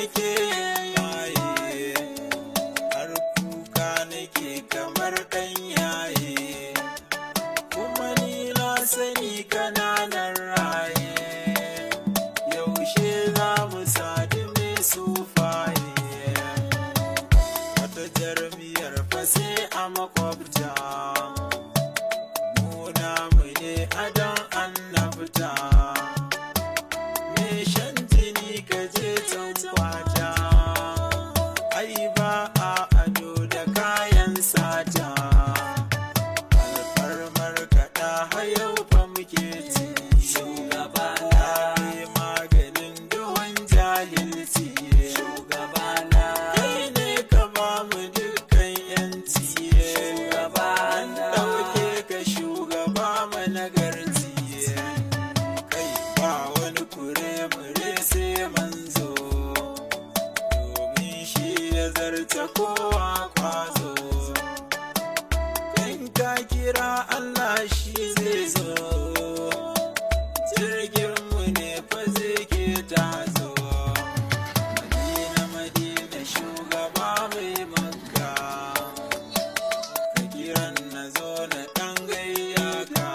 nake yaye, har kuka nake kamar ɗan yaye, kuma ni na sani kananan raye, yaushe za mu sadu mai sufaye, wata jarmiyar fa sai a makwabta, mu namu ne adon annabta, me shan jini ka je can kwata, ai ba a ado da kayan sata, alfarmar kaɗa hayau fa muke ci, shugaba na maganin duhun jahilci, shugaba na kai ne ka ba mu dukkan yanci, shugaba na ɗauke ka shugaba managarci, kai ba wani kure-mure sai manzo, domin shi ya zarce kowa kwazo, in ka kira Allah shi zai zo, jirginmu ne fa zai ke tazo, Madina Madina shugaba mai Makka, ka kiran na zo na ɗan gayyaka,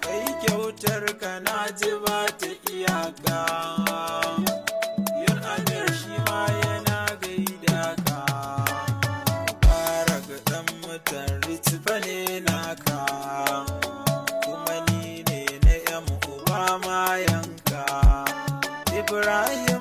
kai kyautar ka na ji ba ta iyaka, yin amir shi ma yana gaida ka, fara ga ɗan mutan ritfa ne naka, kuma ni ne na yan uba mayanka, Ibrahim